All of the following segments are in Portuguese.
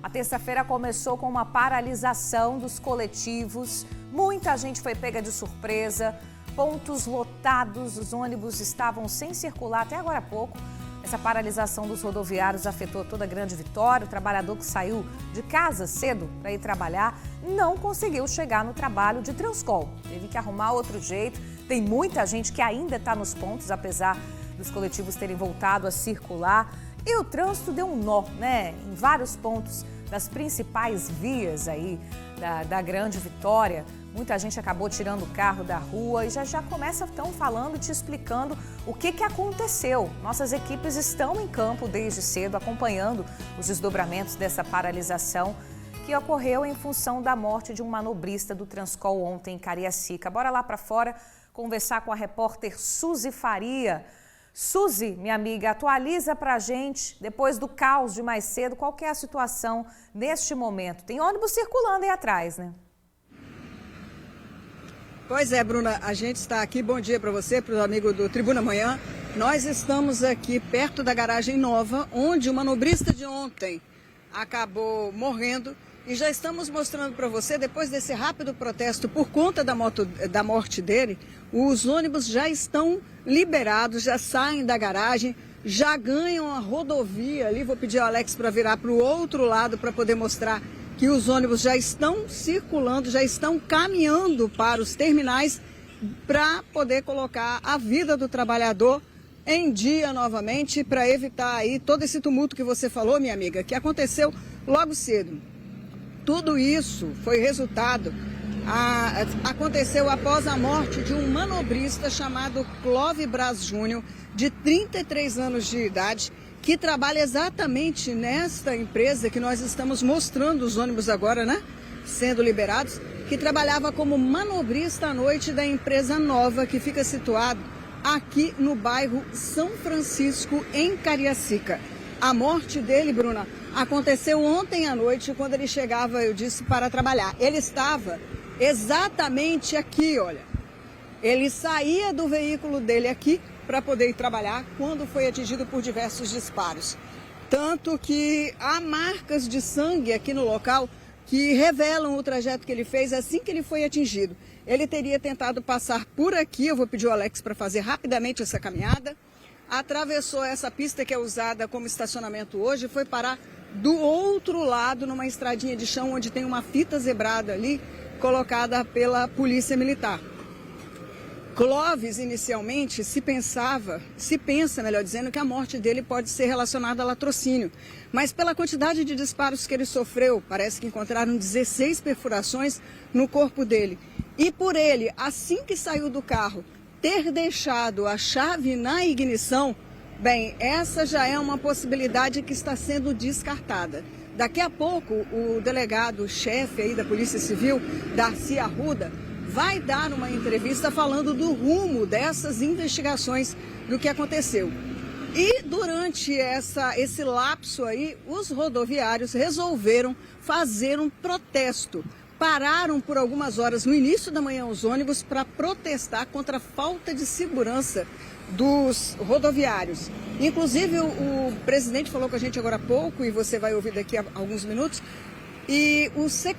A terça-feira começou com uma paralisação dos coletivos. Muita gente foi pega de surpresa. Pontos lotados, os ônibus estavam sem circular até agora há pouco. Essa paralisação dos rodoviários afetou toda a Grande Vitória. O trabalhador que saiu de casa cedo para ir trabalhar não conseguiu chegar no trabalho de Transcol. Teve que arrumar outro jeito. Tem muita gente que ainda está nos pontos, apesar dos coletivos terem voltado a circular. E o trânsito deu um nó, né? Em vários pontos das principais vias aí da Grande Vitória. Muita gente acabou tirando o carro da rua e já começa então falando, te explicando o que aconteceu. Nossas equipes estão em campo desde cedo, acompanhando os desdobramentos dessa paralisação que ocorreu em função da morte de um manobrista do Transcol ontem em Cariacica. Bora lá para fora conversar com a repórter Suzy Faria. Suzy, minha amiga, atualiza para a gente, depois do caos de mais cedo, qual que é a situação neste momento? Tem ônibus circulando aí atrás, né? Pois é, Bruna, a gente está aqui, bom dia para você, para os amigos do Tribuna Manhã. Nós estamos aqui perto da garagem nova, onde o manobrista de ontem acabou morrendo. E já estamos mostrando para você, depois desse rápido protesto por conta da morte dele, os ônibus já estão liberados, já saem da garagem, já ganham a rodovia ali. Vou pedir ao Alex para virar para o outro lado para poder mostrar que os ônibus já estão circulando, já estão caminhando para os terminais para poder colocar a vida do trabalhador em dia novamente, para evitar aí todo esse tumulto que você falou, minha amiga, que aconteceu logo cedo. Tudo isso foi resultado, aconteceu após a morte de um manobrista chamado Clóvis Braz Júnior, de 33 anos de idade, que trabalha exatamente nesta empresa que nós estamos mostrando os ônibus agora, né? Sendo liberados, que trabalhava como manobrista à noite da empresa nova, que fica situado aqui no bairro São Francisco, em Cariacica. A morte dele, Bruna, aconteceu ontem à noite, quando ele chegava, eu disse, para trabalhar. Ele estava exatamente aqui, olha. Ele saía do veículo dele aqui para poder ir trabalhar quando foi atingido por diversos disparos. Tanto que há marcas de sangue aqui no local que revelam o trajeto que ele fez assim que ele foi atingido. Ele teria tentado passar por aqui, eu vou pedir ao Alex para fazer rapidamente essa caminhada. Atravessou essa pista que é usada como estacionamento hoje e foi parar do outro lado, numa estradinha de chão, onde tem uma fita zebrada ali, colocada pela Polícia Militar. Clóvis, inicialmente, se pensa, melhor dizendo, que a morte dele pode ser relacionada a latrocínio. Mas pela quantidade de disparos que ele sofreu, parece que encontraram 16 perfurações no corpo dele. E por ele, assim que saiu do carro, ter deixado a chave na ignição, bem, essa já é uma possibilidade que está sendo descartada. Daqui a pouco, o delegado-chefe aí da Polícia Civil, Darcy Arruda, vai dar uma entrevista falando do rumo dessas investigações do que aconteceu. E durante esse lapso aí, os rodoviários resolveram fazer um protesto. Pararam por algumas horas no início da manhã os ônibus para protestar contra a falta de segurança dos rodoviários. Inclusive, o presidente falou com a gente agora há pouco, e você vai ouvir daqui a alguns minutos, e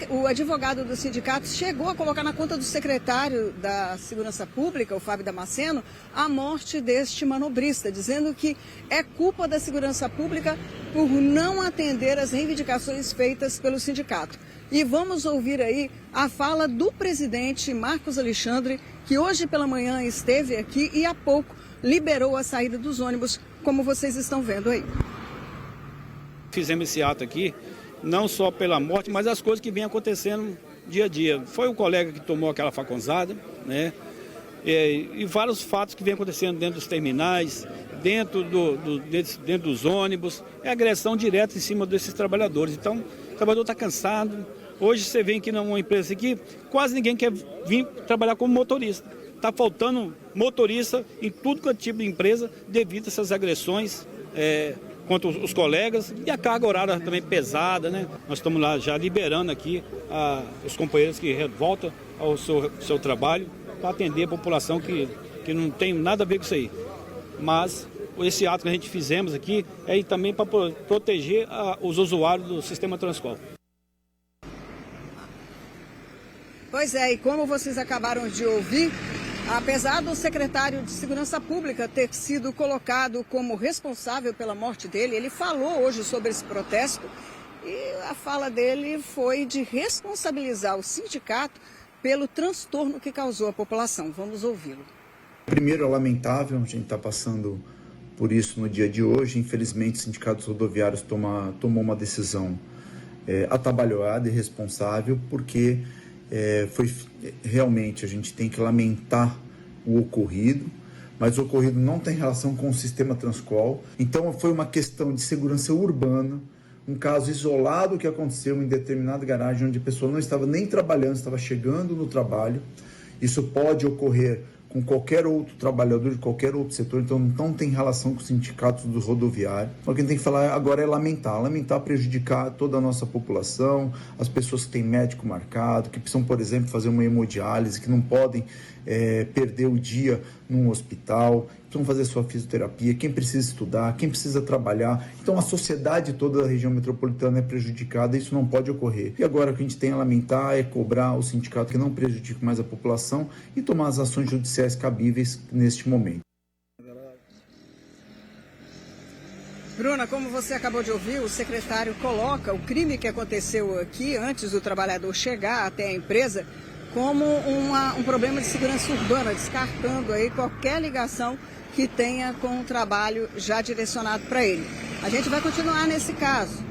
o advogado do sindicato chegou a colocar na conta do secretário da Segurança Pública, o Fábio Damasceno, a morte deste manobrista, dizendo que é culpa da Segurança Pública por não atender as reivindicações feitas pelo sindicato. E vamos ouvir aí a fala do presidente Marcos Alexandre, que hoje pela manhã esteve aqui e há pouco liberou a saída dos ônibus, como vocês estão vendo aí. Fizemos esse ato aqui, não só pela morte, mas as coisas que vêm acontecendo dia a dia. Foi o colega que tomou aquela facãozada, né? E vários fatos que vêm acontecendo dentro dos terminais, dentro dos ônibus. É agressão direta em cima desses trabalhadores. Então, o trabalhador está cansado. Hoje você vem aqui numa empresa aqui, quase ninguém quer vir trabalhar como motorista. Está faltando motorista em tudo quanto tipo de empresa devido a essas agressões contra os colegas e a carga horária também pesada, né? Nós estamos lá já liberando aqui os companheiros que voltam ao seu trabalho para atender a população que não tem nada a ver com isso aí. Mas esse ato que a gente fizemos aqui é também para proteger os usuários do sistema Transcol. Pois é, e como vocês acabaram de ouvir, apesar do secretário de Segurança Pública ter sido colocado como responsável pela morte dele, ele falou hoje sobre esse protesto e a fala dele foi de responsabilizar o sindicato pelo transtorno que causou à população. Vamos ouvi-lo. Primeiro, é lamentável, a gente está passando por isso no dia de hoje. Infelizmente, o Sindicato dos Rodoviários tomou uma decisão atabalhoada e irresponsável, porque realmente a gente tem que lamentar o ocorrido, mas o ocorrido não tem relação com o sistema Transcol. Então, foi uma questão de segurança urbana, um caso isolado que aconteceu em determinada garagem onde a pessoa não estava nem trabalhando, estava chegando no trabalho. Isso pode ocorrer com qualquer outro trabalhador de qualquer outro setor, então não tem relação com os sindicatos do rodoviário. O que a gente tem que falar agora é lamentar prejudicar toda a nossa população, as pessoas que têm médico marcado, que precisam, por exemplo, fazer uma hemodiálise, que não podem perder o dia num hospital, precisam fazer sua fisioterapia, quem precisa estudar, quem precisa trabalhar. Então a sociedade toda da região metropolitana é prejudicada, isso não pode ocorrer. E agora o que a gente tem a lamentar é cobrar o sindicato que não prejudique mais a população e tomar as ações judiciais cabíveis neste momento. Bruna, como você acabou de ouvir, o secretário coloca o crime que aconteceu aqui antes do trabalhador chegar até a empresa como um problema de segurança urbana, descartando aí qualquer ligação que tenha com o trabalho já direcionado para ele. A gente vai continuar nesse caso.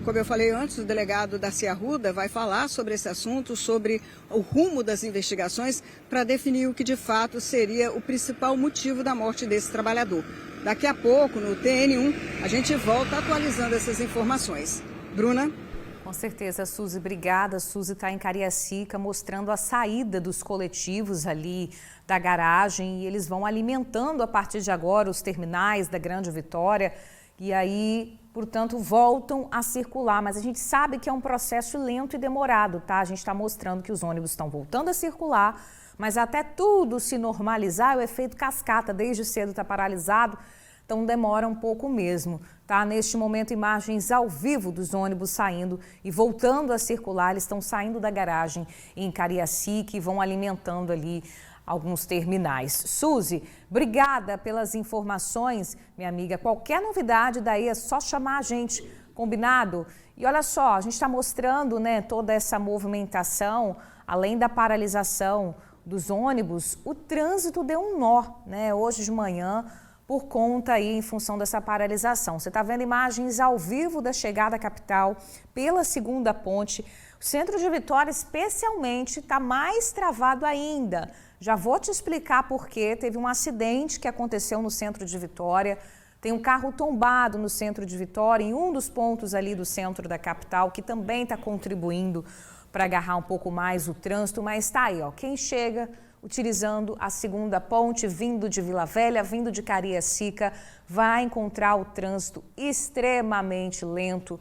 Como eu falei antes, o delegado Darcy Arruda vai falar sobre esse assunto, sobre o rumo das investigações, para definir o que de fato seria o principal motivo da morte desse trabalhador. Daqui a pouco, no TN1, a gente volta atualizando essas informações. Bruna? Com certeza, Suzy, obrigada. Suzy está em Cariacica mostrando a saída dos coletivos ali da garagem e eles vão alimentando a partir de agora os terminais da Grande Vitória e aí, portanto, voltam a circular. Mas a gente sabe que é um processo lento e demorado, tá? A gente está mostrando que os ônibus estão voltando a circular, mas até tudo se normalizar, o efeito cascata desde cedo está paralisado. Então demora um pouco mesmo, tá? Neste momento, imagens ao vivo dos ônibus saindo e voltando a circular. Eles estão saindo da garagem em Cariacica e vão alimentando ali alguns terminais. Suzy, obrigada pelas informações, minha amiga. Qualquer novidade daí é só chamar a gente, combinado? E olha só, a gente está mostrando, né, toda essa movimentação, além da paralisação dos ônibus, o trânsito deu um nó, né, hoje de manhã, por conta aí, em função dessa paralisação. Você está vendo imagens ao vivo da chegada à capital pela segunda ponte. O centro de Vitória, especialmente, está mais travado ainda. Já vou te explicar por quê. Teve um acidente que aconteceu no centro de Vitória. Tem um carro tombado no centro de Vitória, em um dos pontos ali do centro da capital, que também está contribuindo para agarrar um pouco mais o trânsito. Mas está aí, ó, quem chega utilizando a segunda ponte, vindo de Vila Velha, vindo de Cariacica, vai encontrar o trânsito extremamente lento.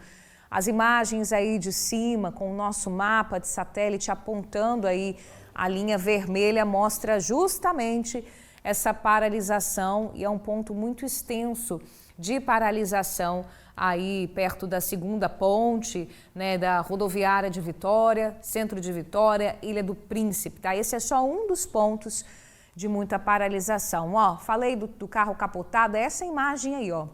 As imagens aí de cima, com o nosso mapa de satélite apontando aí a linha vermelha, mostra justamente essa paralisação e é um ponto muito extenso de paralisação aí perto da segunda ponte, né, da rodoviária de Vitória, centro de Vitória, Ilha do Príncipe, tá? Esse é só um dos pontos de muita paralisação. Ó, falei do carro capotado, essa imagem aí, ó,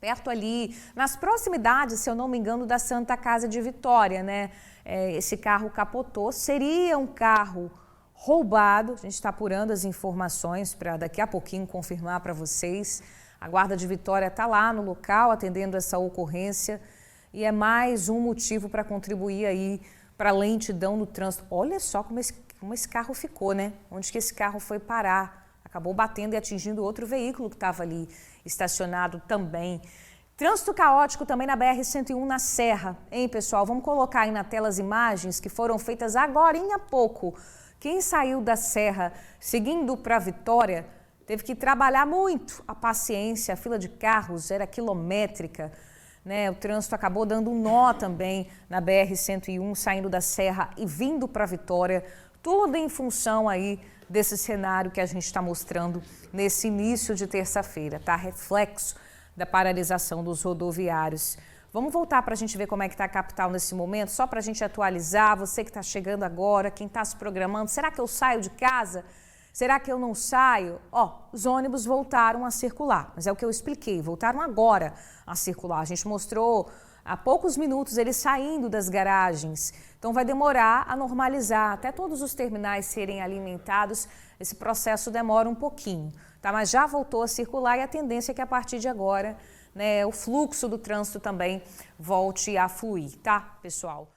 perto ali, nas proximidades, se eu não me engano, da Santa Casa de Vitória, né? Esse carro capotou, seria um carro roubado, a gente está apurando as informações para daqui a pouquinho confirmar para vocês. A Guarda de Vitória está lá no local atendendo essa ocorrência e é mais um motivo para contribuir aí para a lentidão no trânsito. Olha só como esse carro ficou, né? Onde que esse carro foi parar? Acabou batendo e atingindo outro veículo que estava ali estacionado também. Trânsito caótico também na BR-101 na Serra, hein, pessoal? Vamos colocar aí na tela as imagens que foram feitas agorinha há pouco. Quem saiu da Serra seguindo para Vitória teve que trabalhar muito a paciência, a fila de carros era quilométrica, né? O trânsito acabou dando um nó também na BR-101, saindo da Serra e vindo para Vitória, tudo em função aí desse cenário que a gente está mostrando nesse início de terça-feira, tá? Reflexo da paralisação dos rodoviários. Vamos voltar para a gente ver como é que está a capital nesse momento, só para a gente atualizar, você que está chegando agora, quem está se programando, será que eu saio de casa? Será que eu não saio? Os ônibus voltaram a circular, mas é o que eu expliquei, voltaram agora a circular. A gente mostrou há poucos minutos eles saindo das garagens, então vai demorar a normalizar, até todos os terminais serem alimentados, esse processo demora um pouquinho, tá? Mas já voltou a circular e a tendência é que a partir de agora, né, o fluxo do trânsito também volte a fluir, tá, pessoal?